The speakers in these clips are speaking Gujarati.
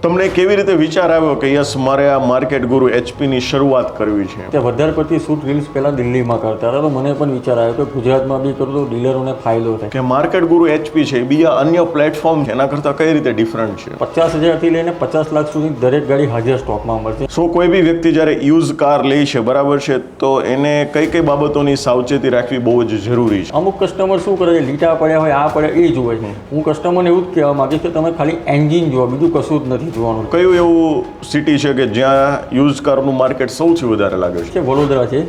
તમને કેવી રીતે વિચાર આવ્યો કે યસ મારે આ માર્કેટ ગુરુ એચપીની શરૂઆત કરવી છે? કે વધારે પડતી શૂટ રીલ્સ પહેલાં દિલ્હીમાં કરતા હતા, તો મને પણ વિચાર આવ્યો કે ગુજરાતમાં બી કરું તો ડીલરોને ફાયદો થાય. કે માર્કેટ ગુરુ એચપી છે બીજા અન્ય પ્લેટફોર્મ છે એના કરતાં કઈ રીતે ડિફરન્ટ છે? 50,000થી લઈને 50 લાખ સુધી દરેક ગાડી હાજર સ્ટોકમાં મળશે. સો કોઈ બી વ્યક્તિ જ્યારે યુઝ કાર લે છે બરાબર છે, તો એને કઈ કઈ બાબતોની સાવચેતી રાખવી બહુ જ જરૂરી છે? અમુક કસ્ટમર શું કરે છે, લીટા પડ્યા હોય આ પડ્યા એ જુએ છે. હું કસ્ટમરને એવું જ કહેવા માગીશ કે તમે ખાલી એન્જિન જુઓ, બીજું કશું જ નથી જોવાનું. કયું એવું સિટી છે કે જ્યાં યુઝ કારનું માર્કેટ સૌથી વધારે લાગે છે? વડોદરા છે,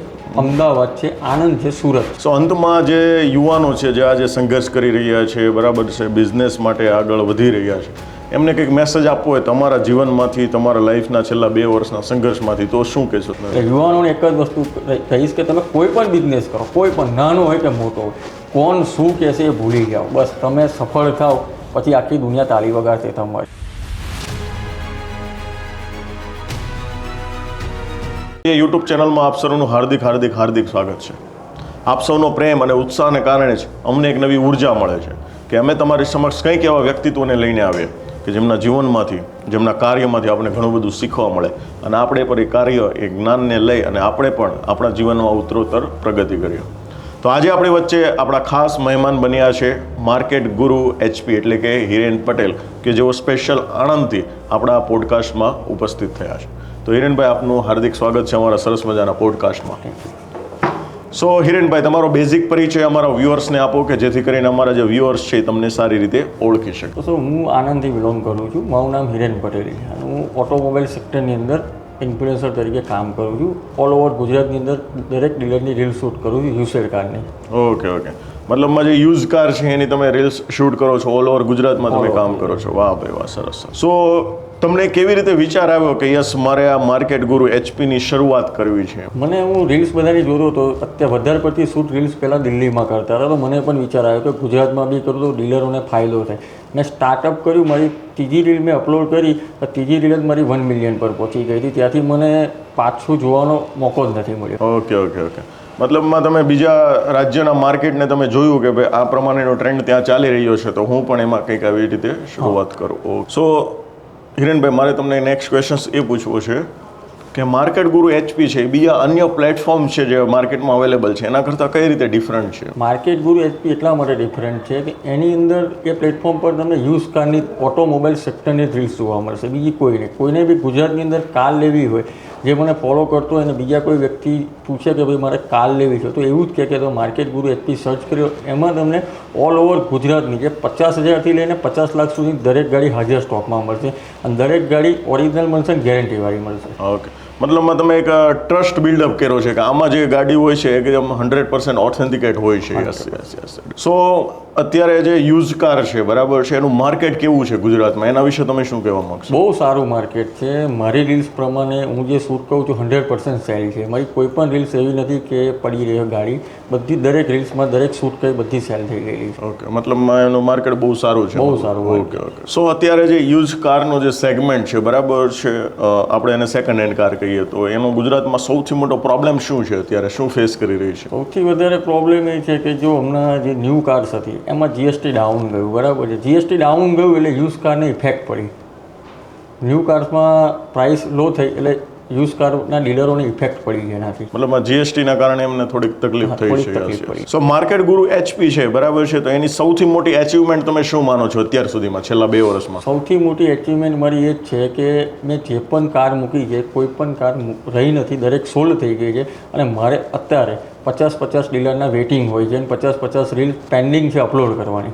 અમદાવાદ છે, આણંદ છે, સુરત. સો અંતમાં જે યુવાનો છે જે આજે સંઘર્ષ કરી રહ્યા છે બરાબર છે, બિઝનેસ માટે આગળ વધી રહ્યા છે, એમને કંઈક મેસેજ આપવો હોય તમારા જીવનમાંથી, તમારા લાઈફના છેલ્લા 2 વર્ષના સંઘર્ષમાંથી, તો શું કહેશો તમે? યુવાનોને એક જ વસ્તુ કહીશ કે તમે કોઈ પણ બિઝનેસ કરો, કોઈ પણ નાનો હોય કે મોટો હોય, કોણ શું કહેશે એ ભૂલી જાઓ. બસ તમે સફળ થાઓ, પછી આખી દુનિયા તાળી વગાડશે તમારી. એ યુટ્યુબ ચેનલમાં આપ સૌનું હાર્દિક સ્વાગત છે. આપ સૌનો પ્રેમ અને ઉત્સાહને કારણે જ અમને એક નવી ઉર્જા મળે છે કે અમે તમારી સમક્ષ કંઈક એવા વ્યક્તિત્વને લઈને આવીએ કે જેમના જીવનમાંથી, જેમના કાર્યમાંથી આપણે ઘણું બધું શીખવા મળે અને આપણે પણ એ કાર્ય, એ જ્ઞાનને લઈ અને આપણે પણ આપણા જીવનમાં ઉત્તરોત્તર પ્રગતિ કરીએ. તો આજે આપણી વચ્ચે આપણા ખાસ મહેમાન બન્યા છે માર્કેટ ગુરુ એચપી એટલે કે હિરેન પટેલ, કે જેઓ સ્પેશિયલ આણંદથી આપણા પોડકાસ્ટમાં ઉપસ્થિત થયા છે. તો હિરેનભાઈ, આપનું હાર્દિક સ્વાગત છે અમારા સરસ મજાના પોડકાસ્ટમાં. સો હિરેનભાઈ, તમારો બેઝિક પરિચય અમારા વ્યુઅર્સને આપો કે જેથી કરીને અમારા જે વ્યુઅર્સ છે તમને સારી રીતે ઓળખી શકે. તો હું આણંદથી બિલોંગ કરું છું. મારું નામ હિરેન પટેલ છે અને હું ઓટોમોબાઈલ સેક્ટરની અંદર ઇન્ફ્લુએન્સર તરીકે કામ કરું છું. ઓલ ઓવર ગુજરાતની અંદર દરેક ડીલરની રીલ શૂટ કરું છું, યુઝડ કારની. ઓકે. મતલબમાં જે યુઝ કાર છે એની તમે રીલ્સ શૂટ કરો છો, ઓલ ઓવર ગુજરાતમાં તમે કામ કરો છો. વાહ ભાઈ વાહ, સરસ. સો તમને કેવી રીતે વિચાર આવ્યો કે યસ મારે આ માર્કેટ ગુરુ એચપીની શરૂઆત કરવી છે? હું રીલ્સ બધાની જોતો હતો. અત્યારે વધારે પડતી શૂટ રીલ્સ પહેલાં દિલ્હીમાં કરતા હતા, તો મને પણ વિચાર આવ્યો કે ગુજરાતમાં બી કરું તો ડીલરોને ફાયદો થાય. મેં સ્ટાર્ટઅપ કર્યું. મારી ત્રીજી રીલ મેં અપલોડ કરી, ત્રીજી રીલ જ મારી 1 મિલિયન પર પહોંચી ગઈ હતી. ત્યાંથી મને પાછું જોવાનો મોકો જ નથી મળ્યો. ઓકે. મતલબમાં તમે બીજા રાજ્યના માર્કેટને તમે જોયું કે ભાઈ આ પ્રમાણેનો ટ્રેન્ડ ત્યાં ચાલી રહ્યો છે, તો હું પણ એમાં કંઈક આવી રીતે શરૂઆત કરું. સો હિરેનભાઈ, મારે તમને નેક્સ્ટ ક્વેશ્ચન એ પૂછવો છે કે માર્કેટ ગુરુ એચપી છે બીજા અન્ય પ્લેટફોર્મ છે જે માર્કેટમાં અવેલેબલ છે એના કરતાં કઈ રીતે ડિફરન્ટ છે? માર્કેટ ગુરુ એચપી એટલા માટે ડિફરન્ટ છે કે એની અંદર એ પ્લેટફોર્મ પર તમને યુઝ કારની, ઓટોમોબાઈલ સેક્ટરની રીલ્સ જોવા મળશે, બીજી કોઈ નહીં. કોઈને બી ગુજરાતની અંદર કાર લેવી હોય, જે મને ફોલો કરતો હોય અને બીજા કોઈ વ્યક્તિ પૂછે કે ભાઈ મારે કાર લેવી છે, તો એવું જ કહે કે તો માર્કેટ ગુરુ એચપી સર્ચ કર્યો. એમાં તમને ઓલ ઓવર ગુજરાતની જે 50,000થી લઈને 50 લાખ સુધી દરેક ગાડી હાજર સ્ટોકમાં મળશે અને દરેક ગાડી ઓરિજિનલ મળશે અને ગેરંટીવાળી મળશે. ઓકે. મતલબમાં તમે એક ટ્રસ્ટ બિલ્ડઅપ કર્યો છે કે આમાં જે ગાડી હોય છે એકદમ 100% ઓથેન્ટિકેટ હોય છે. યસ. સો અત્યારે જે યુઝ કાર છે બરાબર છે, એનું માર્કેટ કેવું છે ગુજરાતમાં, એના વિશે તમે શું કહેવા માંગશો? બહુ સારું માર્કેટ છે. મારી રીલ્સ પ્રમાણે હું જે શૂટ કરું છું 100% સેલ છે. મારી કોઈ પણ રીલ્સ એવી નથી કે પડી રહી ગાડી, બધી દરેક રીલ્સમાં દરેક શૂટ કરી બધી સેલ થઈ ગયેલી છે. ઓકે. મતલબમાં એનું માર્કેટ બહુ સારું છે. બહુ સારું. ઓકે. સો અત્યારે જે યુઝ કારનો જે સેગમેન્ટ છે બરાબર છે, આપણે એને સેકન્ડ હેન્ડ કાર કહીએ, તો એનો ગુજરાતમાં સૌથી મોટો પ્રોબ્લેમ શું છે? અત્યારે શું ફેસ કરી રહી છે? સૌથી વધારે પ્રોબ્લેમ એ છે કે જો હમણાં જે ન્યૂ કાર્સ હતી એમાં જીએસટી ડાઉન ગયું, બરાબર છે. જીએસટી ડાઉન ગયું એટલે યુઝ કારને ઇફેક્ટ પડી. ન્યૂ કાર્સમાં પ્રાઇસ લો થઈ એટલે યુઝ કારના ડીલરોને ઇફેક્ટ પડી છે એનાથી. મતલબ જીએસટીના કારણે એમને થોડીક તકલીફ થઈ છે. સો માર્કેટ ગુરુ એચપી છે બરાબર છે, તો એની સૌથી મોટી એચિવમેન્ટ તમે શું માનો છો અત્યાર સુધીમાં, છેલ્લા 2 વર્ષમાં? સૌથી મોટી એચિવમેન્ટ મારી એ જ છે કે મેં જે પણ કાર મૂકી છે, કોઈ પણ કાર રહી નથી, દરેક સોલ્ડ થઈ ગઈ છે અને મારે અત્યારે 50 ડીલરના વેઇટિંગ હોય છે અને 50 રીલ પેન્ડિંગ છે અપલોડ કરવાની.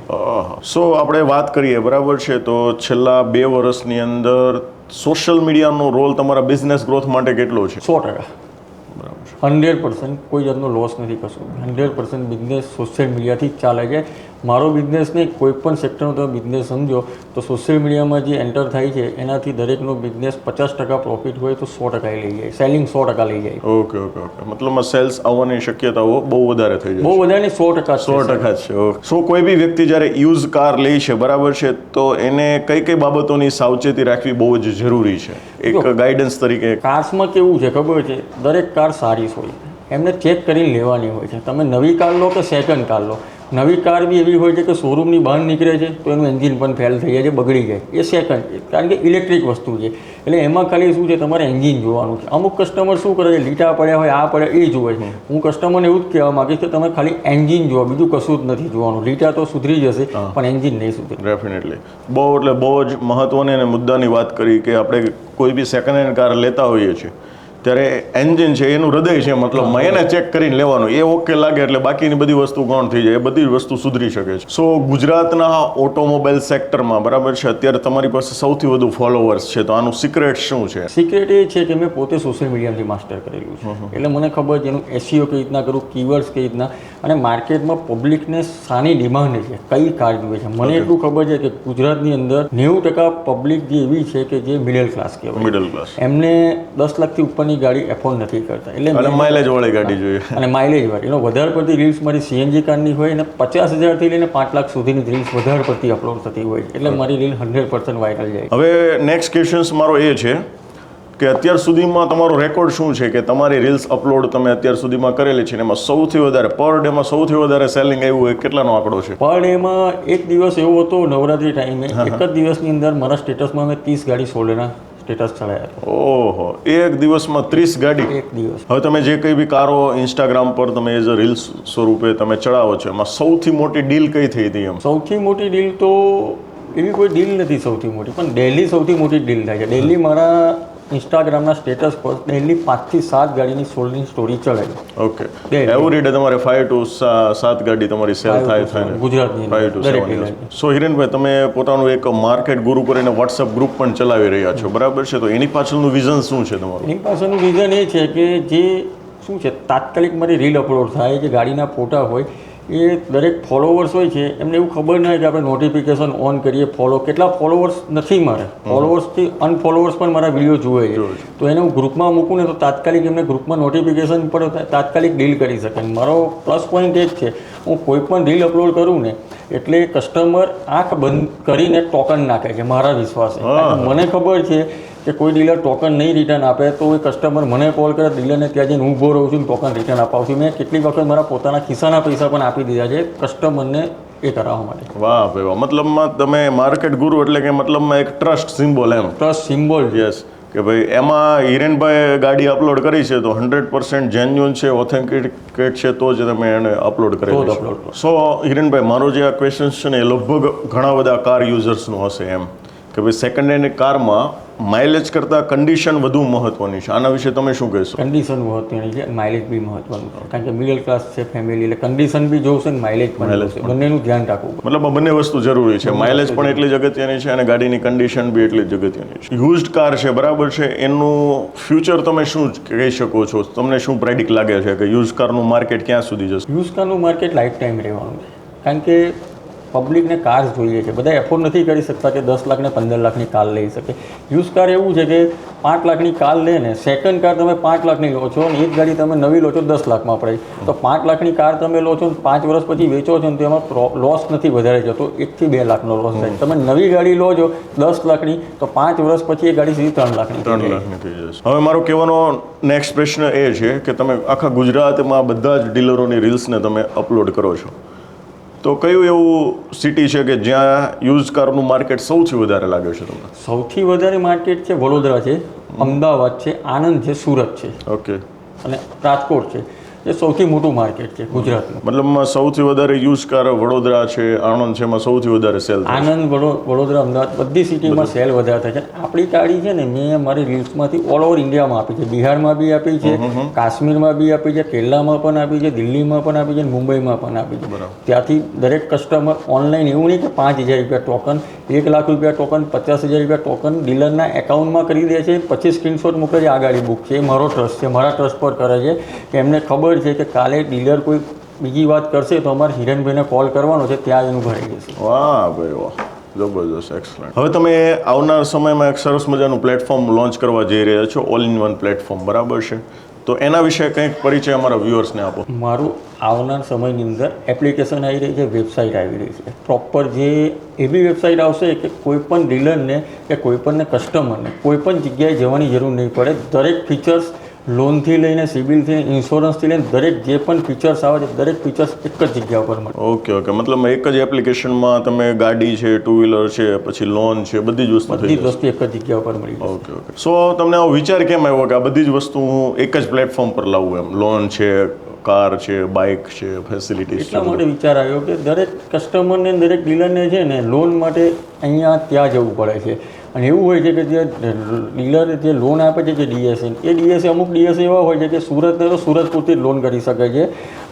સો આપણે વાત કરીએ બરાબર છે, તો છેલ્લા 2 વર્ષની અંદર સોશિયલ મીડિયાનો રોલ તમારા બિઝનેસ ગ્રોથ માટે કેટલો છે? 100%. 100% કોઈ જાતનો લોસ નથી કશું. 100% બિઝનેસ સોશિયલ મીડિયાથી જ ચાલે છે. મારો બિઝનેસ નહીં, કોઈ પણ સેક્ટરનો તમે બિઝનેસ સમજો તો સોશિયલ મીડિયામાં જે એન્ટર થાય છે એનાથી દરેકનો બિઝનેસ 50% પ્રોફિટ હોય તો 100% લઈ જાય, સેલિંગ 100% લઈ જાય. ઓકે. મતલબમાં સેલ્સ આવવાની શક્યતાઓ બહુ વધારે થઈ જાય? બહુ વધારે 100% છે. સો કોઈ બી વ્યક્તિ જ્યારે યુઝ કાર લે છે બરાબર છે, તો એને કઈ બાબતોની સાવચેતી રાખવી બહુ જ જરૂરી છે એક ગાઈડન્સ તરીકે? કાર્સમાં કેવું છે ખબર છે, દરેક કાર સારી હોય, એમને ચેક કરીને લેવાની હોય છે. તમે નવી કાર લો કે સેકન્ડ કાર લો, નવી કાર બી એવી હોય છે કે શોરૂમની બહાર નીકળે છે તો એનું એન્જિન પણ ફેલ થઈ જાય છે, બગડી જાય, એ સેકન્ડ છે, કારણ કે ઇલેક્ટ્રિક વસ્તુ છે. એટલે એમાં ખાલી શું છે, તમારે એન્જિન જોવાનું છે. અમુક કસ્ટમર શું કરે છે, લીટા પડ્યા હોય, આ પડ્યા એ જોવે છે. હું કસ્ટમરને એવું જ કહેવા માગીશ કે તમે ખાલી એન્જિન જુઓ, બીજું કશું જ નથી જોવાનું. લીટા તો સુધરી જશે પણ એન્જિન નહીં સુધરે. ડેફિનેટલી બહુ જ મહત્વની અને મુદ્દાની વાત કરી કે આપણે કોઈ બી સેકન્ડ હેન્ડ કાર લેતા હોઈએ છીએ ત્યારે એન્જિન છે એનું હૃદય છે, મતલબ એને ચેક કરીને લેવાનું. એ ઓકે લાગે એટલે બાકીની બધી વસ્તુ ગૌણ થઈ જાય, એ બધી વસ્તુ સુધરી શકે છે. સો ગુજરાતના ઓટોમોબાઈલ સેક્ટરમાં બરાબર છે, અત્યારે તમારી પાસે સૌથી વધુ ફોલોવર્સ છે, તો આનું સિક્રેટ શું છે? સિક્રેટ એ છે કે મેં પોતે સોશિયલ મીડિયાથી માસ્ટર કરેલું છે. એટલે મને ખબર છે એનું એસઈઓ કઈ રીતના કરું, કીવર્ડ્સ કઈ રીતના, અને માર્કેટમાં પબ્લિકને શાની ડિમાન્ડ છે, કઈ કાર જોઈએ છે. મને એટલું ખબર છે કે ગુજરાતની અંદર 90% પબ્લિક જે એવી છે કે જે મિડલ ક્લાસ કહેવાય, મિડલ ક્લાસ, એમને 10 લાખથી ઉપરની ગાડી એફોર્ડ નથી કરતા. એટલે માઇલેજ વાળી ગાડી જોઈએ, અને માઇલેજ વાળી. એનો વધારે પડતી રીલ્સ મારી સીએનજી કારની હોય અને 50,000થી લઈને 5 લાખ સુધીની રીલ્સ વધારે પડતી અપલોડ થતી હોય, એટલે મારી રીલ 100% વાયરલ જાય. હવે નેક્સ્ટ ક્વેશ્ચન મારો એ છે કે અત્યાર સુધીમાં તમારો રેકોર્ડ શું છે કે તમારી રીલ્સ અપલોડ તમે અત્યાર સુધીમાં કરેલી છે, એમાં સૌથી વધારે પર ડેમાં સૌથી વધારે સેલિંગ આવ્યું હોય કેટલાનો આંકડો છે? પર ડેમાં એક દિવસ એવો હતો નવરાત્રી ટાઈમે, એક જ દિવસની અંદર મારા સ્ટેટસમાં મેં 30 ગાડી સોલ્ડના સ્ટેટસ ચડાયા. ઓહો, એક દિવસમાં 30 ગાડી? એક દિવસ. હવે તમે જે કંઈ બી કારો ઇન્સ્ટાગ્રામ પર તમે એઝ અ રીલ્સ સ્વરૂપે તમે ચડાવો છો, એમાં સૌથી મોટી ડીલ કઈ થઈ હતી? એમ સૌથી મોટી ડીલ તો એવી કોઈ ડીલ નથી સૌથી મોટી, પણ ડેલી સૌથી મોટી ડીલ થાય છે. ડેલી મારા ઇન્સ્ટાગ્રામના સ્ટેટસ પર ડેલી 5 થી 7 ગાડીની સોલ્ડની સ્ટોરી ચડાવી. ઓકે, એવરી ડે તમારે 5 to 7 ગાડી તમારી સેલ થાય ને ગુજરાતની 5 to 7. સો હિરેનભાઈ, તમે પોતાનું એક માર્કેટ ગુરુ કરીને વોટ્સઅપ ગ્રુપ પણ ચલાવી રહ્યા છો, બરાબર છે? તો એની પાછળનું વિઝન શું છે તમારું? એની પાછળનું વિઝન એ છે કે જે શું છે, તાત્કાલિક મારી રીલ અપલોડ થાય, જે ગાડીના ફોટા હોય, એ દરેક ફોલોવર્સ હોય છે એમને એવું ખબર ના હોય કે આપણે નોટિફિકેશન ઓન કરીએ. કેટલા ફોલોવર્સ નથી મારે, ફોલોવર્સથી અનફોલોવર્સ પણ મારા વિડીયો જુએ છે, તો એને હું ગ્રુપમાં મૂકું ને તો તાત્કાલિક એમને ગ્રુપમાં નોટિફિકેશન પર તાત્કાલિક ડીલ કરી શકે. મારો પ્લસ પોઈન્ટ એ જ છે, હું કોઈ પણ રીલ અપલોડ કરું ને એટલે કસ્ટમર આંખ બંધ કરીને ટોકન નાખે છે, મારા વિશ્વાસે. મને ખબર છે કે કોઈ ડીલર ટોકન નહીં રિટર્ન આપે તો એ કસ્ટમર મને કોલ કરે, ડીલરને ત્યાં જઈને ઊભો રહું છું, ટોકન રિટર્ન અપાવું છું. મેં કેટલીક વખત મારા પોતાના ખિસ્સાના પૈસા પણ આપી દીધા છે કસ્ટમરને એ કરાવવા માટે. વાહ ભાઈ વાહ, મતલબમાં તમે માર્કેટ ગુરુ એટલે કે મતલબમાં એક ટ્રસ્ટ સિમ્બોલ. એમ ટ્રસ્ટ સિમ્બોલ. યસ, કે ભાઈ એમાં હિરેનભાઈ ગાડી અપલોડ કરી છે તો 100% જેન્યુઅન છે, ઓથેન્ટિકેટ છે, તો જ તમે એને અપલોડ કરેલું છે. સો હિરેનભાઈ, મારો જે આ ક્વેશ્ચન છે ને એ લગભગ ઘણા બધા કાર યુઝર્સનું હશે એમ કે ભાઈ સેકન્ડ હેન્ડ કારમાં માઇલેજ કરતાં કન્ડિશન વધુ મહત્વની છે. આના વિશે તમે શું કહેશો? કન્ડિશન મહત્વની છે, માઇલેજ બી મહત્વનું છે, કારણ કે મિડલ ક્લાસ છે ફેમિલી, એટલે કન્ડિશન બી જોશે ને માઇલેજ પણ જોશે, બંનેનું ધ્યાન રાખવું. મતલબ બંને વસ્તુ જરૂરી છે, માઇલેજ પણ એટલી જ અગત્યની છે અને ગાડીની કન્ડિશન બી એટલી જ અગત્યની છે. યુઝડ કાર છે, બરાબર છે, એનું ફ્યુચર તમે શું કહી શકો છો? તમને શું પ્રેડિક્ટ લાગે છે કે યુઝ કારનું માર્કેટ ક્યાં સુધી જશે? યુઝ કારનું માર્કેટ લાઈફ ટાઈમ રહેવાનું છે, કારણ કે પબ્લિકને કાર જોઈએ છે, બધા એફોર્ડ નથી કરી શકતા કે 10 લાખ ને 15 લાખની કાર લઈ શકે. યુઝ કાર એવું છે કે 5 લાખની કાર લે ને સેકન્ડ કાર તમે 5 લાખની લો છો અને એક ગાડી તમે નવી લો છો 10 લાખમાં પડે, તો 5 લાખની કાર તમે લો છો 5 વર્ષ પછી વેચો છો ને તો એમાં લોસ નથી વધારે જતો, 1 થી 2 લાખનો લોસ થાય. તમે નવી ગાડી લો છો 10 લાખની તો 5 વર્ષ પછી એ ગાડી સીધી 3 લાખની થઈ જશે. હવે મારો કહેવાનો નેક્સ્ટ પ્રશ્ન એ છે કે તમે આખા ગુજરાતમાં બધા જ ડીલરોની રીલ્સને તમે અપલોડ કરો છો, તો કયું એવું સિટી છે કે જ્યાં યુઝ કારનું માર્કેટ સૌથી વધારે લાગે છે તમને? સૌથી વધારે માર્કેટ છે વડોદરા છે, અમદાવાદ છે, આણંદ છે, સુરત છે, ઓકે, અને રાજકોટ છે. એ સૌથી મોટું માર્કેટ છે ગુજરાતનું. મતલબમાં સૌથી વધારે યુઝ કાર વડોદરા છે, આણંદ છે, એમાં સૌથી વધારે સેલ થાય? આણંદ, વડોદરા, અમદાવાદ બધી સિટીમાં સેલ વધારે થાય છે. આપણી ગાડી છે ને મેં મારી રીલ્સમાંથી ઓલ ઓવર ઇન્ડિયામાં આપી છે, બિહારમાં બી આપી છે, કાશ્મીરમાં બી આપી છે, કેરલામાં પણ આપી છે, દિલ્હીમાં પણ આપી છે, મુંબઈમાં પણ આપી છે. ત્યાંથી દરેક કસ્ટમર ઓનલાઈન એવું નહીં કે 5,000 રૂપિયા ટોકન, 1 લાખ રૂપિયા ટોકન, 50,000 રૂપિયા ટોકન ડીલરના એકાઉન્ટમાં કરી દે છે, પછી સ્ક્રીનશોટ મોકલે છે, આ ગાડી બુક છે. એ મારો ટ્રસ્ટ છે, મારા ટ્રસ્ટ પર કરે છે કે એમને ખબર છે કે કાલે ડીલર કોઈ બીજી વાત કરશે તો અમારે હિરેનભાઈને કોલ કરવાનો છે, ત્યાં એનું ભરાઈ જશે. વાહ ભાઈ વાહ, જબરદસ્ત, એક્સલન્ટ. હવે તમે આવનાર સમયમાં એક સરસ મજાનું પ્લેટફોર્મ લોન્ચ કરવા જઈ રહ્યા છો, ઓલ ઇન વન પ્લેટફોર્મ, બરાબર છે? તો એના વિશે કંઈક પરિચય અમારા વ્યુઅર્સને આપો. મારું આવનાર સમયની અંદર એપ્લિકેશન આવી રહી છે, વેબસાઇટ આવી રહી છે, પ્રોપર જે એવી વેબસાઇટ આવશે કે કોઈ પણ ડીલરને કે કોઈ પણ કસ્ટમરને કોઈ પણ જગ્યાએ જવાની જરૂર નહીં પડે. દરેક ફીચર્સ લોનથી લઈને સિબિલથી ઇન્સ્યોરન્સથી લઈને દરેક જે પણ ફીચર્સ આવે છે દરેક ફીચર્સ એક જ જગ્યા ઉપર મળે. ઓકે મતલબ એક જ એપ્લિકેશનમાં તમે ગાડી છે, ટુ વ્હીલર છે, પછી લોન છે, બધી જ વસ્તુ બધી જ વસ્તુ એક જ જગ્યા ઉપર મળી જાય. ઓકે સો તમને આવો વિચાર કેમ આવ્યો કે આ બધી જ વસ્તુ હું એક જ પ્લેટફોર્મ પર લાવું? એમ લોન છે, કાર છે, બાઇક છે, ફેસિલિટીઝ એટલા માટે વિચાર આવ્યો કે દરેક કસ્ટમરને દરેક ડીલરને છે ને લોન માટે અહીંયા ત્યાં જવું પડે છે. અને એવું હોય છે કે જે ડીલર જે લોન આપે છે જે ડીએસએ એ ડીએસએ અમુક ડીએસએ એવા હોય છે કે સુરતને તો સુરત પૂરતી જ લોન કરી શકે છે,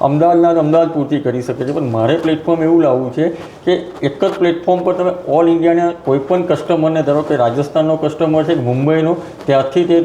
અમદાવાદના તો અમદાવાદ પૂરતી કરી શકે છે. પણ મારે પ્લેટફોર્મ એવું લાવવું છે કે એક જ પ્લેટફોર્મ પર તમે ઓલ ઇન્ડિયાના કોઈ પણ કસ્ટમરને ધારો કે રાજસ્થાનનો કસ્ટમર છે કે મુંબઈનો, ત્યાંથી તે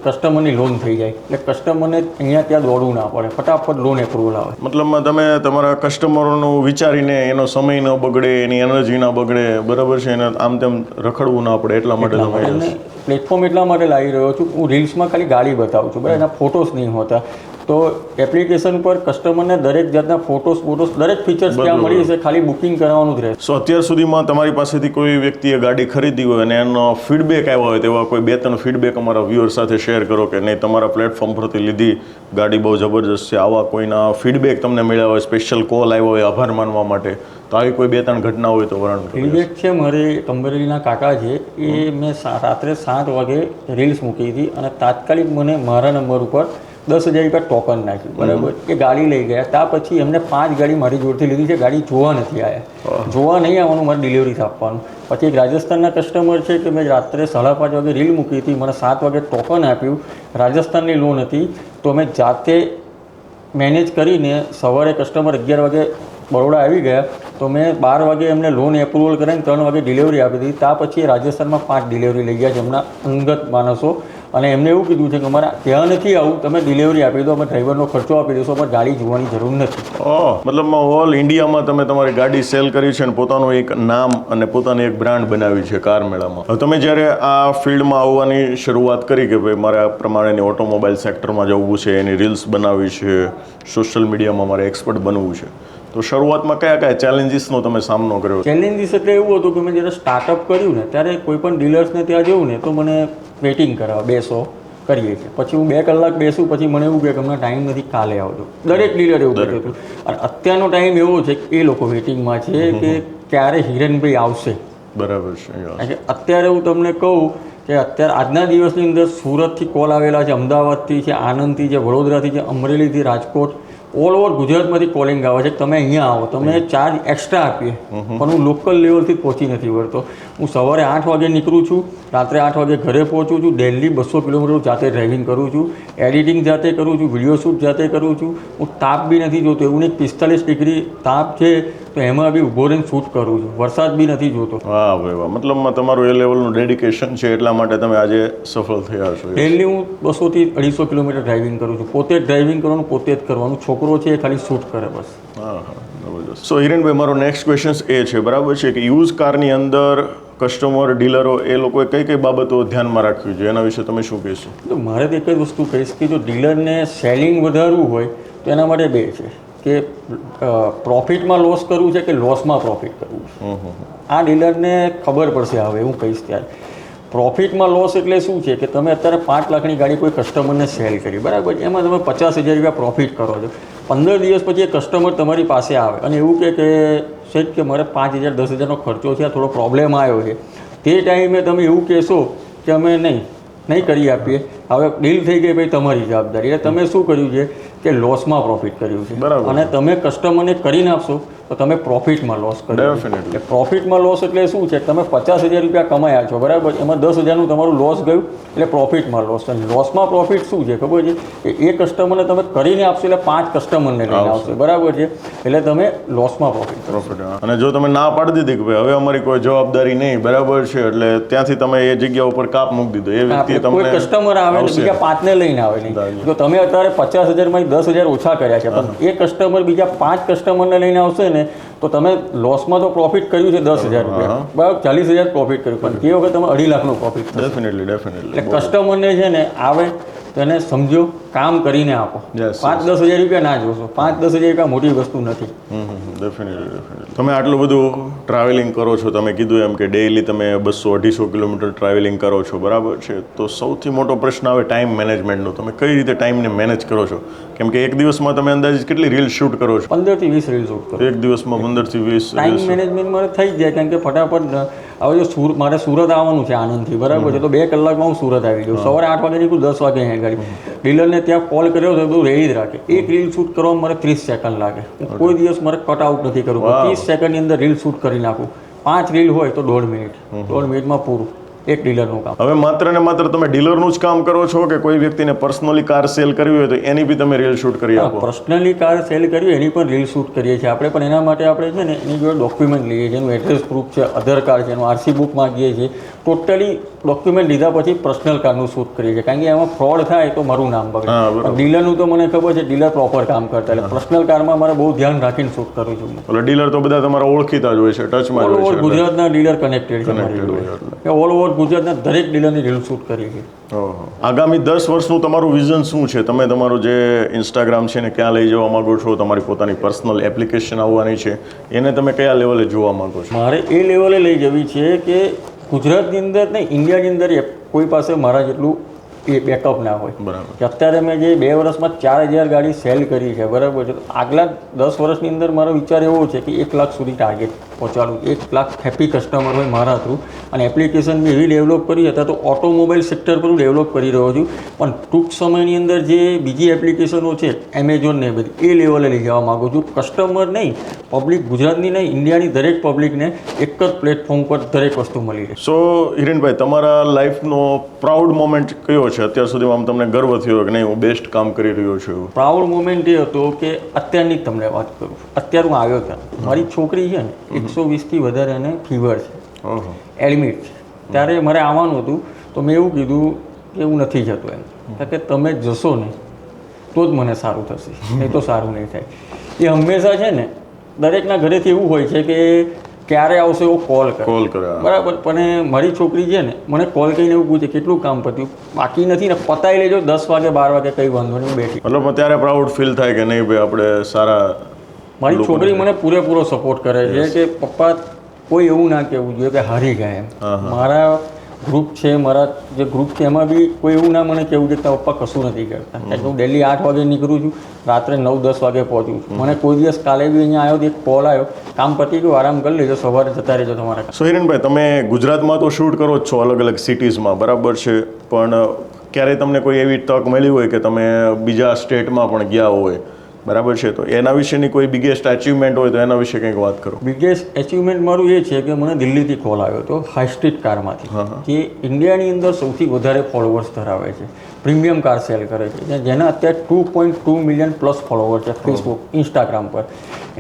કસ્ટમરની લોન થઈ જાય. એટલે કસ્ટમરને અહીંયા ત્યાં દોડવું ના પડે, ફટાફટ લોન એપ્રુવલ આવે. મતલબમાં તમે તમારા કસ્ટમરોનું વિચારીને એનો સમય ન બગડે, એની એનર્જી ન બગડે, બરાબર છે, એને આમ તેમ રખડવું ના પડે એટલા માટે તમે પ્લેટફોર્મ એટલા માટે લાવી રહ્યો છું. હું રીલ્સમાં ખાલી ગાડી બતાવું છું, બરાબર, એના ફોટોસ નહીં હોતા. તો એપ્લિકેશન પર કસ્ટમરને દરેક જાતના ફોટોસ દરેક ફીચર્સ ત્યાં મળી જશે, ખાલી બુકિંગ કરાવવાનું જ રહે. સો અત્યાર સુધીમાં તમારી પાસેથી કોઈ વ્યક્તિએ ગાડી ખરીદી હોય અને એનો ફીડબેક આવ્યો હોય તેવા કોઈ 2-3 ફીડબેક અમારા વ્યુઅર સાથે શેર કરો કે નહીં તમારા પ્લેટફોર્મ પરથી લીધી ગાડી બહુ જબરજસ્ત છે, આવા કોઈના ફીડબેક તમને મળ્યા હોય, સ્પેશિયલ કોલ આવ્યો હોય આભાર માનવા માટે, તો આવી કોઈ 2-3 ઘટના હોય તો વર્ણન કરો. ફીડબેક છે મારે કંબરેલીના કાકા છે, એ મેં રાત્રે 7 વાગે રીલ્સ મૂકી હતી અને તાત્કાલિક મને મારા નંબર ઉપર 10,000 રૂપિયા ટોકન નાખ્યું, બરાબર. એ ગાડી લઈ ગયા. ત્યાં પછી એમને 5 ગાડી મારી જોડથી લીધી છે. ગાડી જોવા નથી આવ્યા, જોવા નહીં આવવાનું, મારે ડિલિવરી આપવાનું. પછી એક રાજસ્થાનના કસ્ટમર છે કે મેં રાત્રે 5:30 વાગે રીલ મૂકી હતી, મને 7 વાગે ટોકન આપ્યું. રાજસ્થાનની લોન હતી, તો મેં જાતે મેનેજ કરીને સવારે કસ્ટમર 11 વાગે બરોડા આવી ગયા, તો મેં 12 વાગે એમને લોન એપ્રુવલ કરીને 3 વાગે ડિલિવરી આપી દીધી. ત્યાં પછી રાજસ્થાનમાં 5 ડિલિવરી લઈ ગયા છે એમના અંગત માણસો. અને એમને એવું કીધું છે કે અમારા ત્યાં નથી આવું, તમે ડિલિવરી આપી દો, અમે ડ્રાઈવરનો ખર્ચો આપી દઈશું, અમારે ગાડી જોવાની જરૂર નથી. મતલબમાં ઓલ ઇન્ડિયામાં તમે તમારી ગાડી સેલ કરી છે અને પોતાનું એક નામ અને પોતાની એક બ્રાન્ડ બનાવી છે કાર મેળામાં. હવે તમે જ્યારે આ ફિલ્ડમાં આવવાની શરૂઆત કરી કે ભાઈ મારે આ પ્રમાણેની ઓટોમોબાઈલ સેક્ટરમાં જવું છે, એની રીલ્સ બનાવવી છે, સોશિયલ મીડિયામાં મારે એક્સપર્ટ બનવું છે, તો શરૂઆતમાં કયા ચેલેન્જીસનો તમે સામનો કર્યો? ચેલેન્જીસ એટલે એવું હતું કે મેં જ્યારે સ્ટાર્ટઅપ કર્યું ને ત્યારે કોઈ પણ ડીલર્સને ત્યાં જવું ને તો મને વેઇટિંગ કરાવે, બેસો કરીએ છીએ. પછી હું 2 કલાક બેસું, પછી મને એવું કહે કે અમને ટાઈમ નથી, કાલે આવજો. દરેક ડીલર એવું કહેતું હતું. અને અત્યારનો ટાઈમ એવો છે કે એ લોકો વેઇટિંગમાં છે કે ક્યારે હિરેનભાઈ આવશે. બરાબર છે. અત્યારે હું તમને કહું કે અત્યારે આજના દિવસની અંદર સુરતથી કોલ આવેલા છે, અમદાવાદથી છે, આણંદથી છે, વડોદરાથી છે, અમરેલીથી, રાજકોટ, ઓલ ઓવર ગુજરાતમાંથી કોલિંગ આવે છે કે તમે અહીંયા આવો, તમે ચાર્જ એક્સ્ટ્રા આપીએ. પણ હું લોકલ લેવલથી પહોંચી નથી વળતો. હું સવારે 8 વાગે નીકળું છું, રાત્રે 8 વાગે ઘરે પહોંચું છું. દિલ્હી 200 કિલોમીટર જાતે ડ્રાઇવિંગ કરું છું, એડિટિંગ જાતે કરું છું, વિડીયો શૂટ જાતે કરું છું. હું તાપ બી નથી જોતો, એવું નહીં 45 ડિગ્રી તાપ છે તો એમાં બી ઊભો રહીને શૂટ કરું છું, વરસાદ બી નથી જોતો. વાહ ભાઈ વાહ, મતલબમાં તમારું એ લેવલનું ડેડિકેશન છે એટલા માટે તમે આજે સફળ થયા છો. ડેલી હું 200 થી 250 કિલોમીટર ડ્રાઇવિંગ કરું છું, પોતે જ ડ્રાઇવિંગ કરવાનું, પોતે જ કરવાનું. છોકરો છે એ ખાલી શૂટ કરે બસ. હા જબરદસ્ત. સો હિરેનભાઈ, મારો નેક્સ્ટ ક્વેશ્ચન એ છે, બરાબર છે, કે યુઝ કારની અંદર કસ્ટમર, ડીલરો એ લોકોએ કઈ કઈ બાબતો ધ્યાનમાં રાખવી જોઈએ, એના વિશે તમે શું કહેશો? તો મારે તો એક જ વસ્તુ કહીશ કે જો ડીલરને સેલિંગ વધારવું હોય તો એના માટે 2 છે કે પ્રોફિટમાં લોસ કરવું છે કે લોસમાં પ્રોફિટ કરવું છે. આ ડીલરને ખબર પડશે હવે હું કહીશ ત્યારે. પ્રોફિટમાં લોસ એટલે શું છે કે તમે અત્યારે 5 લાખની ગાડી કોઈ કસ્ટમરને સેલ કરી, બરાબર, એમાં તમે 50,000 રૂપિયા પ્રોફિટ કરો છો. 15 દિવસ પછી એ કસ્ટમર તમારી પાસે આવે અને એવું કે સેટ કે મારે 5,000 10,000નો ખર્ચો છે, આ થોડો પ્રોબ્લેમ આવ્યો છે. તે ટાઈમે તમે એવું કહેશો કે અમે નહીં કરી આપીએ, હવે ડીલ થઈ ગઈ ભાઈ, તમારી જવાબદારી. એટલે તમે શું કર્યું છે કે લોસમાં પ્રોફિટ કર્યું છે, બરાબર. અને તમે કસ્ટમરને કરીને આપશો તો તમે પ્રોફિટમાં લોસ કર્યો. એટલે પ્રોફિટમાં લોસ એટલે શું છે, તમે 50,000 રૂપિયા કમાયા છો, બરાબર, એમાં 10,000નું તમારું લોસ ગયું એટલે પ્રોફિટમાં લોસ. અને લોસમાં પ્રોફિટ શું છે ખબર છે કે એ કસ્ટમરને તમે કરીને આપશો એટલે 5 કસ્ટમરને લઈને આવશે, બરાબર છે, એટલે તમે લોસમાં પ્રોફિટ. અને જો તમે ના પાડી દીધી કે ભાઈ હવે અમારી કોઈ જવાબદારી નહીં, બરાબર છે, એટલે ત્યાંથી તમે એ જગ્યા ઉપર કાપ મૂકી દીધો, એ વ્યક્તિ તમને કોઈ કસ્ટમર આવે ને બીજા 5ને લઈને આવે નહીં. જો તમે અત્યારે 50,000માંથી 10,000 ઓછા કર્યા છે, પણ એ કસ્ટમર બીજા 5 કસ્ટમરને લઈને આવશે ને તો તમે લોસમાં તો પ્રોફિટ કર્યું છે 10,000 રૂપિયા, બરાબર, 40,000 પ્રોફિટ કર્યું, પણ તે વખત તમે 2.5 લાખનું પ્રોફિટ. ડેફિનેટલી. એટલે કસ્ટમરને છે ને આવે તો એને સમજો, કામ કરીને આપો. Yes, 5-10 હજાર રૂપિયા ના જોશો. 5-10 હજાર રૂપિયા મોટી વસ્તુ નથી. ડેફિનેટલી. તમે આટલું બધું ટ્રાવેલિંગ કરો છો, તમે કીધું એમ કે ડેઈલી તમે 200-250 કિલોમીટર ટ્રાવેલિંગ કરો છો, બરાબર છે. તો સૌથી મોટો પ્રશ્ન આવે ટાઈમ મેનેજમેન્ટનો. તમે કઈ રીતે ટાઈમને મેનેજ કરો છો? કેમ કે એક દિવસમાં તમે અંદાજિત કેટલી રીલ શૂટ કરો છો? 15 થી 20 રીલ શૂટ કરો. એક દિવસમાં 15 થી 20 ટાઈમ મેનેજમેન્ટ મારે થઈ જ જાય, કારણ કે ફટાફટ હવે જો મારે સુરત આવવાનું છે આણંદથી, બરાબર છે, તો 2 કલાકમાં હું સુરત આવી જાઉં. સવારે 8 વાગે નીકળું, 10 વાગે અહીંયા ગાડી. ડીલરને ત્યાં કોલ કર્યો તો બધું રેડી જ રાખે. એક રીલ શૂટ કરવામાં મારે 30 સેકન્ડ લાગે. કોઈ દિવસ મારે કટ આઉટ નથી કરવું. 30 સેકન્ડની અંદર રીલ શૂટ કરી નાખું. 5 રીલ હોય તો 1.5 મિનિટ. 1.5 મિનિટમાં પૂરું એક ડીલરનું કામ. હવે માત્ર ને માત્ર તમે ડીલરનું જ કામ કરો છો કે કોઈ વ્યક્તિને પર્સનલી કાર સેલ કરવી હોય તો એની બી તમે રીલ શૂટ કરી આપો? પર્સનલી કાર સેલ કરવી એની પણ રીલ શૂટ કરીએ છીએ આપણે, પણ એના માટે આપણે છે ને એની જોડે ડોક્યુમેન્ટ લઈએ છીએ. એનું એડ્રેસ પ્રૂફ છે, આધાર કાર્ડ છે, એનું આરસી બુક માગીએ છીએ. ટોટલી ડોક્યુમેન્ટ લીધા પછી પર્સનલ કારનું શૂટ કરીએ છીએ, કારણ કે એમાં ફ્રોડ થાય તો મારું નામ બગડે. ડીલરનું તો મને ખબર છે, ડીલર પ્રોપર કામ કરતા, એટલે પર્સનલ કારમાં મારે બહુ ધ્યાન રાખીને શૂટ કરું છું. એટલે ડીલર તો બધા તમારા ઓળખીતા જ હોય છે, ટચમાં જ ઓલ હોય ઓવર છે. ગુજરાતના ડીલર કનેક્ટેડ છે. ઓલ ઓવર ગુજરાતના દરેક ડીલરની રીલ શૂટ કરીએ છીએ. આગામી 10 વર્ષનું તમારું વિઝન શું છે? તમે તમારું જે ઇન્સ્ટાગ્રામ છે ને ક્યાં લઈ જવા માંગો છો? તમારી પોતાની પર્સનલ એપ્લિકેશન આવવાની છે, એને તમે કયા લેવલે જોવા માંગો છો? મારે એ લેવલે લઈ જવી છે કે ગુજરાતની અંદર નહીં, ઇન્ડિયાની અંદર કોઈ પાસે મારા જેટલું એ બેકઅપ ના હોય. બરાબર. કે અત્યારે મેં જે 2 વર્ષમાં 4000 ગાડી સેલ કરી છે, બરાબર છે. આગલા 10 વર્ષની અંદર મારો વિચાર એવો છે કે 1 લાખ સુધી ટાર્ગેટ પહોંચાડું. 1 લાખ હેપી કસ્ટમર હોય મારા થ્રુ. અને એપ્લિકેશન બી એવી ડેવલપ કરી હતા તો ઓટોમોબાઈલ સેક્ટર પર હું ડેવલપ કરી રહ્યો છું, પણ ટૂંક સમયની અંદર જે બીજી એપ્લિકેશનો છે એમેઝોન ને બધી, એ લેવલે લઈ જવા માગું છું. કસ્ટમર નહીં, પબ્લિક, ગુજરાતની નહીં, ઇન્ડિયાની દરેક પબ્લિકને એક જ પ્લેટફોર્મ પર દરેક વસ્તુ મળી રહે. સો હિરેનભાઈ, તમારા લાઈફનો પ્રાઉડ મોમેન્ટ કયો છે અત્યાર સુધીમાં? આમ તમને ગર્વ થયો કે નહીં હું બેસ્ટ કામ કરી રહ્યો છું? પ્રાઉડ મોમેન્ટ એ હતો કે અત્યારની જ તમને વાત કરું. અત્યારે હું આવ્યો ત્યાં, મારી છોકરી છે ને 120થી વધારે એને ફીવર છે, એડમિટ છે. ત્યારે મારે આવવાનું હતું, તો મેં એવું કીધું કે હું નથી જતો એમ. કારણ કે તમે જશો ને તો જ મને સારું થશે, નહીં તો સારું નહીં થાય. એ હંમેશા છે ને દરેકના ઘરેથી એવું હોય છે કે ક્યારે આવશે એવો કોલ કરે, બરાબર. પણ મારી છોકરી છે ને મને કોલ કરીને એવું પૂછે કેટલું કામ પત્યું, બાકી નથી ને, પતાવી લેજો 10 વાગે 12 વાગે, કંઈ વાંધો નહીં, બેઠી. મતલબ ત્યારે પ્રાઉડ ફીલ થાય કે નહીં ભાઈ આપણે સારા. મારી છોકરી મને પૂરેપૂરો સપોર્ટ કરે છે કે પપ્પા કોઈ એવું ના કહેવું જોઈએ કે હારી ગયા એમ. મારા ગ્રુપ છે, મારા જે ગ્રુપ છે એમાં બી કોઈ એવું ના મને કહેવું કે તારા પપ્પા કશું નથી કરતા. કારણ કે હું ડેલી 8 વાગે નીકળું છું, રાત્રે 9-10 વાગે પહોંચું છું. મને કોઈ દિવસ કાલે બી અહીંયા આવ્યો તો એક કોલ આવ્યો, કામ પતી ગયું, આરામ કરી લેજો, સવારે જતા રહેજો તમારા. સો હિરેનભાઈ, તમે ગુજરાતમાં તો શૂટ કરો જ છો અલગ અલગ સિટીઝમાં, બરાબર છે, પણ ક્યારેય તમને કોઈ એવી તક મળી હોય કે તમે બીજા સ્ટેટમાં પણ ગયા હોય, બરાબર છે, તો એના વિશેની કોઈ બિગેસ્ટ અચીવમેન્ટ હોય તો એના વિશે કંઈક વાત કરો. બિગેસ્ટ અચીવમેન્ટ મારું એ છે કે મને દિલ્હીથી કોલ આવ્યો હતો હાઈ સ્ટ્રીટ કારમાંથી, જે ઇન્ડિયાની અંદર સૌથી વધારે ફોલોવર્સ ધરાવે છે, પ્રીમિયમ કાર સેલ કરે છે, જેના અત્યારે 2.2 મિલિયન પ્લસ ફોલોવર છે ફેસબુક, ઇન્સ્ટાગ્રામ પર.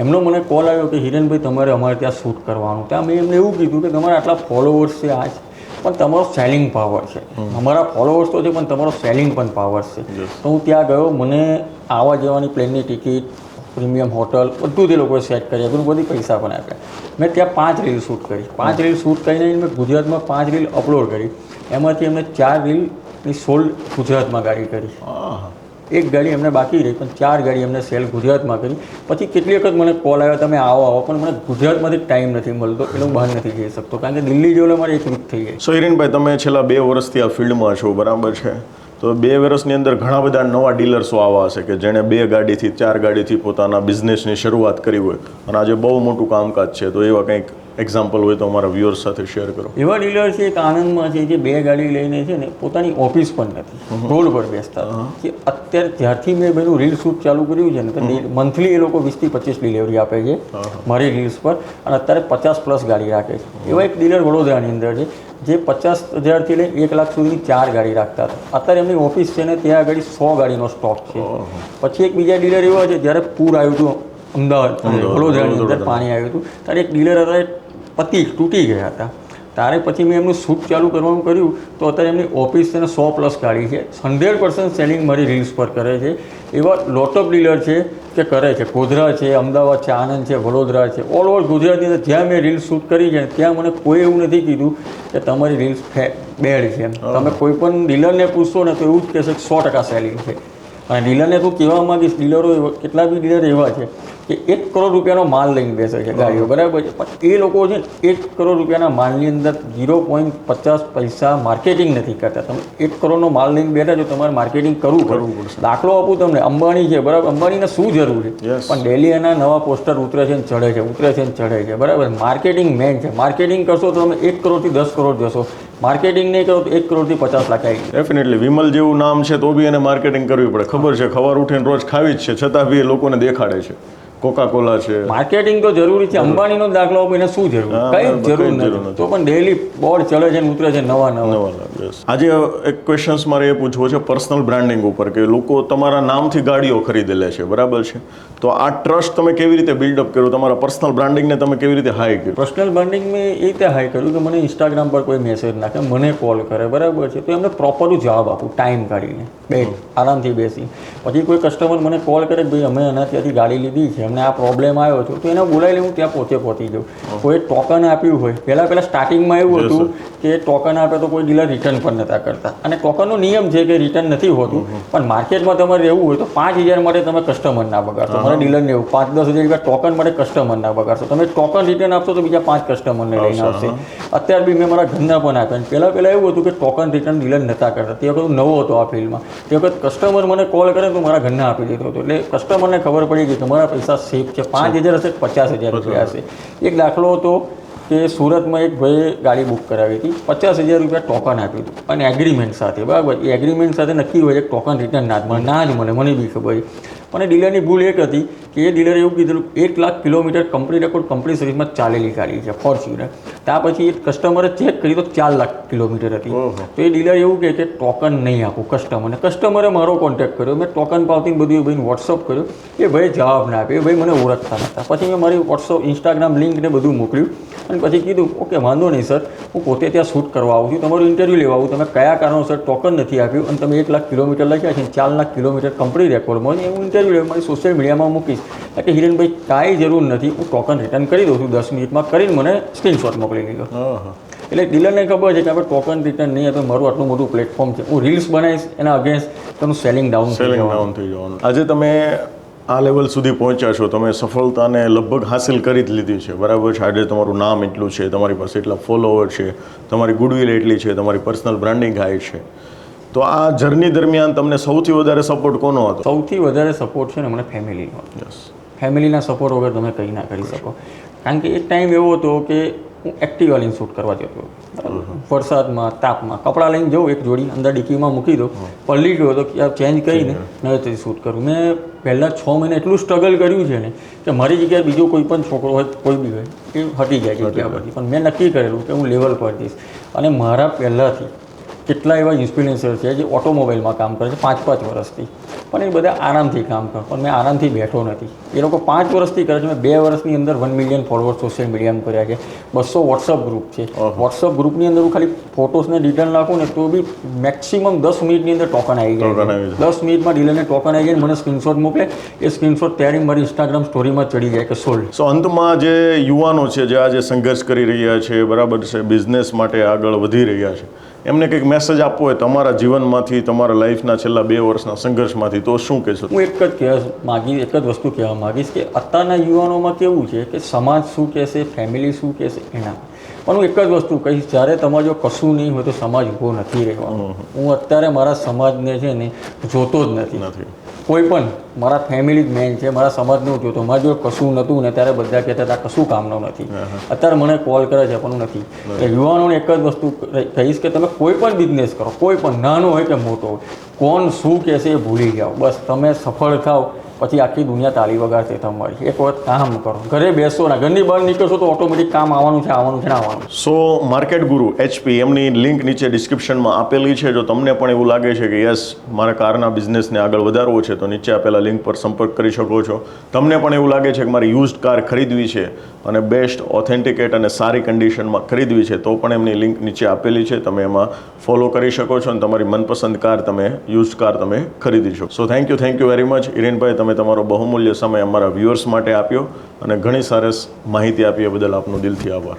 એમનો મને કોલ આવ્યો કે હિરેનભાઈ તમારે અમારે ત્યાં શૂટ કરવાનું. ત્યાં મેં એમને એવું કીધું કે તમારા આટલા ફોલોવર્સ છે આ જ, પણ તમારો સેલિંગ પાવર છે. અમારા ફોલોવર્સ તો છે પણ તમારો સેલિંગ પણ પાવર છે. તો હું ત્યાં ગયો, મને આવવા જવાની પ્લેનની ટિકિટ, પ્રીમિયમ હોટલ બધું તે લોકોએ સેટ કરી આપ્યું, બધી પૈસા પણ આપ્યા. મેં ત્યાં 5 રીલ શૂટ કરી. 5 રીલ શૂટ કરીને મેં ગુજરાતમાં 5 રીલ અપલોડ કરી. એમાંથી એમને 4 રીલની સોલ્ડ ગુજરાતમાં ગાડી કરી. એક ગાડી એમને બાકી રહી, પણ 4 ગાડી એમને સેલ ગુજરાતમાં કરી. પછી કેટલી વખત મને કોલ આવ્યો તમે આવો, પણ મને ગુજરાતમાંથી ટાઈમ નથી મળતો, એટલે હું બહાર નથી જઈ શકતો, કારણ કે દિલ્હી જેવું મારે એક વીક થઈ જાય. સો હિરેનભાઈ, તમે છેલ્લા 2 વર્ષથી આ ફિલ્ડમાં છો, બરાબર છે, તો 2 વર્ષની અંદર ઘણા બધા નવા ડીલર્સો આવા હશે કે જેણે 2 ગાડીથી 4 ગાડીથી પોતાના બિઝનેસની શરૂઆત કરી હોય અને આજે બહુ મોટું કામકાજ છે, તો એવા કંઈક એક્ઝામ્પલ હોય તો અમારા વ્યુઅર્સ સાથે શેર કરો. એવા ડીલર છે એક આણંદમાં છે જે 2 ગાડી લઈને છે ને પોતાની ઓફિસ પણ નથી, રોડ પર બેસતા. કે અત્યારે જ્યારથી મેં બેનું રીલ શૂટ ચાલુ કર્યું છે ને તો મંથલી એ લોકો 20 થી 25 ડિલિવરી આપે છે મારી રીલ્સ પર, અને અત્યારે 50+ ગાડી રાખે છે. એવા એક ડીલર વડોદરાની અંદર છે જે 50,000થી લઈને 1 લાખ સુધીની 4 ગાડી રાખતા હતા. અત્યારે એમની ઓફિસ છે ને ત્યાં આગળ 100 ગાડીનો સ્ટોક છે. પછી એક બીજા ડીલર એવા છે, જ્યારે પૂર આવ્યું હતું અમદાવાદ વડોદરાની અંદર, પાણી આવ્યું હતું, ત્યારે એક ડીલર હતા પતિ તૂટી ગયા હતા. તારે પછી મેં એમનું શૂટ ચાલુ કરવાનું કર્યું તો અત્યારે એમની ઓફિસ છે ને 100+ ગાડી છે, 100% સેલિંગ મારી રીલ્સ પર કરે છે. એવા લોટ ઓફ ડીલર છે કે કરે છે, ગોધરા છે, અમદાવાદ છે, આણંદ છે, વડોદરા છે, ઓલ ઓવર ગુજરાતની અંદર જ્યાં મેં રીલ્સ શૂટ કરી છે ત્યાં મને કોઈ એવું નથી કીધું કે તમારી રીલ્સ બેડ છે. તમે કોઈ પણ ડીલરને પૂછશો ને તો એવું જ કહેશે કે 100% સેલિંગ છે. અને ડીલરને તું કહેવા માગીશ, ડીલરો કેટલા બી ડીલર એવા છે કે 1 કરોડ રૂપિયાનો માલ લઈને બેસે છે ગાડીઓ, બરાબર છે, પણ એ લોકો છે 1 કરોડ રૂપિયાના માલની અંદર 0.50 પૈસા માર્કેટિંગ નથી કરતા. તમે 1 કરોડનો માલ લઈને બેઠા છો, તમારે માર્કેટિંગ કરવું પડશે. દાખલો આપું તમને, અંબાણી છે, બરાબર, અંબાણીને શું જરૂર છે, પણ ડેલી એના નવા પોસ્ટર ઉતરે છે ને ચઢે છે, ઉતરે છે ને ચઢે છે, બરાબર. માર્કેટિંગ મેન છે. માર્કેટિંગ કરશો તો તમે 1 કરોડથી 10 કરોડ જશો. માર્કેટિંગ નહીં કરો તો 1 કરોડથી 50 લાખ આવી. ડેફિનેટલી વિમલ જેવું નામ છે તો બી એને માર્કેટિંગ કરવી પડે. ખબર છે ખબર ઉઠીને રોજ ખાવી જ છે, છતાં બી એ લોકોને દેખાડે છે. કોકા કોલા છે, માર્કેટિંગ તો જરૂરી છે. અંબાણીનો દાખલો આપો, એને શું જરૂર, કઈ જરૂર નથી, તો પણ ડેલી બોર્ડ ચડે છે ને ઉતરે છે નવા. આજે એક ક્વેશ્ચન્સ મારે એ પૂછવો છે પર્સનલ બ્રાન્ડિંગ ઉપર, કે લોકો તમારા નામથી ગાડીઓ ખરીદે લે છે, બરાબર છે, તો આ ટ્રસ્ટ તમે કેવી રીતે બિલ્ડઅપ કર્યું, તમારા પર્સનલ બ્રાન્ડિંગને તમે કેવી રીતે હાઈ કર્યું? પર્સનલ બ્રાન્ડિંગ મેં એ રીતે હાઈ કર્યું કે મને ઇન્સ્ટાગ્રામ પર કોઈ મેસેજ નાખે, મને કોલ કરે, બરાબર છે, તો એમને પ્રોપર જવાબ આપું ટાઈમ કાઢીને, આરામથી બેસી. પછી કોઈ કસ્ટમર મને કોલ કરે કે ભાઈ અમે એના ત્યાંથી ગાડી લીધી છે, અમને આ પ્રોબ્લેમ આવ્યો છે, તો એને બોલાવી હું ત્યાં પહોંચી જાઉં. કોઈ ટોકન આપ્યું હોય, પહેલાં સ્ટાર્ટિંગમાં એવું હતું કે ટોકન આપે તો કોઈ ડીલર રિટર્ન પણ નહોતા કરતા, અને ટોકનનો નિયમ છે કે રિટર્ન નથી હોતું, પણ માર્કેટમાં તમારે રહેવું હોય તો 5,000 માટે તમે કસ્ટમર ના બગાડશો. મને ડીલરને એવું 5-10 હજાર રૂપિયા ટોકન માટે કસ્ટમર ના બગાડશો. તમે ટોકન રિટર્ન આપશો તો બીજા 5 કસ્ટમરને લઈને આવશે. અત્યારે બી મેં મારા ઘરના પણ આપ્યા. પહેલાં એવું હતું કે ટોકન રિટર્ન ડીલર નહોતા કરતા. તે વખત નવો હતો આ ફિલ્ડમાં. તે વખત કસ્ટમર મને કોલ કરે તો મારા ઘરના આપી દીધો હતો. એટલે કસ્ટમરને ખબર પડી ગઈ કે તમારા પૈસા સેફ છે. 5,000 હશે, 50,000 રૂપિયા હશે. એક દાખલો હતો કે સુરતમાં એક ભાઈએ ગાડી બુક કરાવી હતી, 50,000 રૂપિયા ટોકન આપ્યું હતું અને એગ્રીમેન્ટ સાથે, બરાબર. એ એગ્રીમેન્ટ સાથે નક્કી હોય કે ટોકન રિટર્ન ના જ મને બી ખબર. અને ડીલરની ભૂલ એક હતી કે એ ડીલરે એવું કીધેલું 1 lakh kilometre company record company સર્વિસમાં ચાલેલી ગાડી છે ફોર્ચ્યુનર. ત્યાં પછી એ કસ્ટમરે ચેક કરી તો 4 લાખ કિલોમીટર હતી. તો એ ડીલર એવું કહે કે ટોકન નહીં આપું કસ્ટમરને. કસ્ટમરે મારો કોન્ટેક્ટ કર્યો, મેં ટોકન પાવતી બધું એ ભાઈને વોટ્સઅપ કર્યો. એ ભાઈ જવાબ ના આપ્યો. એ ભાઈ મને ઓળખતા નહોતા. પછી મેં મારી વોટ્સઅપ ઇન્સ્ટાગ્રામ લિંકને બધું મોકલ્યું અને પછી કીધું ઓકે વાંધો નહીં સર, હું પોતે ત્યાં શૂટ કરવા આવું છું, તમારું ઇન્ટરવ્યૂ લેવા આવું, તમે કયા કારણોસર ટોકન નથી આપ્યું અને તમે 1 લાખ કિલોમીટર લખ્યા છે, 4 લાખ કિલોમીટર કંપની રેકોર્ડમાં, હું ઇન્ટરવ્યૂ લેવા મારી સોશિયલ મીડિયામાં મૂકીશ કે હિરેનભાઈ કાંઈ જરૂર નથી, હું ટોકન રિટર્ન કરી દઉં છું 10 મિનિટમાં, કરીને મને સ્ક્રીનશોટ મોકલી દીધો. એટલે ડીલરને ખબર છે કે આપણે ટોકન રિટર્ન નહીં તો મારું આટલું મોટું પ્લેટફોર્મ છે, હું રીલ્સ બનાવીશ એના અગેન્સ્ટ તેનું સેલિંગ ડાઉન થઈ જવાનું. આજે તમે આ લેવલ સુધી પહોંચ્યા છો, તમે સફળતાને લગભગ હાસિલ કરી જ લીધી છે, બરાબર છે. આજે તમારું નામ એટલું છે, તમારી પાસે એટલા ફોલોવર છે, તમારી ગુડવિલ એટલી છે, તમારી પર્સનલ બ્રાન્ડિંગ હાઈ છે, તો આ જર્ની દરમિયાન તમને સૌથી વધારે સપોર્ટ કોનો હતો? સૌથી વધારે સપોર્ટ છે ને મને ફેમિલીનો. ફેમિલીના સપોર્ટ વગર તમે કંઈ ના કરી શકો. કારણ કે એક ટાઈમ એવો હતો કે હું એક્ટિવા લઈને શૂટ કરવા જતો હતો, વરસાદમાં, તાપમાં, કપડાં લઈને જાઉં એક જોડી અંદર ડિક્કીમાં મૂકી દો, પલળી ગયો તો ચેન્જ કરીને નવેથી શૂટ કરું. મેં પહેલાં 6 મહિના એટલું સ્ટ્રગલ કર્યું છે ને કે મારી જગ્યાએ બીજો કોઈ પણ છોકરો હોય, કોઈ બી હોય, એ હટી જાય જગ્યા પરથી. પણ મેં નક્કી કરેલું કે હું લેવલ પર જઈશ. અને મારા પહેલાંથી કેટલા એવા ઇન્સ્પિરેશનર છે જે ઓટોમોબાઈલમાં કામ કરે છે 5-5 વર્ષથી, પણ એ બધા આરામથી કામ કરે, પણ મેં આરામથી બેઠો નથી. એ લોકો 5 વર્ષથી કરે છે, મેં 2 વર્ષની અંદર 1 મિલિયન ફોલોવર્સ સોશિયલ મીડિયામાં કર્યા છે. 200 વોટ્સઅપ ગ્રુપ છે. વોટ્સઅપ ગ્રુપની અંદર હું ખાલી ફોટોસને ડિટેલ નાખું ને તો બી મેક્સિમમ 10 મિનિટની અંદર ટોકન આવી જાય. 10 મિનિટમાં ડીલરને ટોકન આવી જાય, મને સ્ક્રીનશોટ મોકલે, એ સ્ક્રીનશોટ ત્યારે મારી ઇન્સ્ટાગ્રામ સ્ટોરીમાં ચડી જાય કે સોલ્ડ. સો અંતમાં જે યુવાનો છે જે આજે સંઘર્ષ કરી રહ્યા છે, બરાબર છે, બિઝનેસ માટે આગળ વધી રહ્યા છે, એમને કંઈક મેસેજ આપવો હોય તમારા જીવનમાંથી, તમારા લાઈફના છેલ્લા 2 વર્ષના સંઘર્ષમાંથી, તો શું કહેશો? હું એક જ વસ્તુ કહેવા માગીશ કે અત્યારના યુવાનોમાં કેવું છે કે સમાજ શું કહેશે, ફેમિલી શું કહેશે એના, પણ હું એક જ વસ્તુ કહીશ, જ્યારે તમારે જો કશું નહીં હોય તો સમાજ ઊભો નથી રહેવાનો. હું અત્યારે મારા સમાજને છે ને જોતો જ નથી. કોઈ પણ મારા ફેમિલી જ મેન છે, મારા સમાજનું જોતો. મારા જો કશું નહોતું ને ત્યારે બધા કહેતા હતા કશું કામનું નથી. અત્યારે મને કોલ કરે છે પણ નથી. યુવાનોને એક જ વસ્તુ કહીશ કે તમે કોઈ પણ બિઝનેસ કરો, કોઈ પણ નાનો હોય કે મોટો હોય, કોણ શું કહેશે એ ભૂલી જાઓ. બસ તમે સફળ થાઓ પછી આખી દુનિયા તાળી વગાડશે તમારી. એક વખત કામ કરો, ઘરે બેસો ના, ઘરની બહાર નીકળશો તો ઓટોમેટિક કામ આવવાનું છે ને આવવાનું. સો માર્કેટ ગુરુ HP એમની લિંક નીચે ડિસ્ક્રિપ્શનમાં આપેલી છે. જો તમને પણ એવું લાગે છે કે યસ મારા કારના બિઝનેસને આગળ વધારવો છે તો નીચે આપેલા લિંક પર સંપર્ક કરી શકો છો. તમને પણ એવું લાગે છે કે મારી યુઝડ કાર ખરીદવી છે અને બેસ્ટ ઓથેન્ટિકેટ અને સારી કન્ડિશનમાં ખરીદવી છે તો પણ એમની લિંક નીચે આપેલી છે, તમે એમાં ફોલો કરી શકો છો અને તમારી મનપસંદ કાર તમે યુઝડ કાર તમે ખરીદી શકો. So thank you very much હિરેનભાઈ, તમે તમારો બહુમૂલ્ય સમય અમારા વ્યુઅર્સ માટે આપ્યો અને ઘણી સરસ માહિતી આપી એ બદલ આપનો દિલથી આભાર.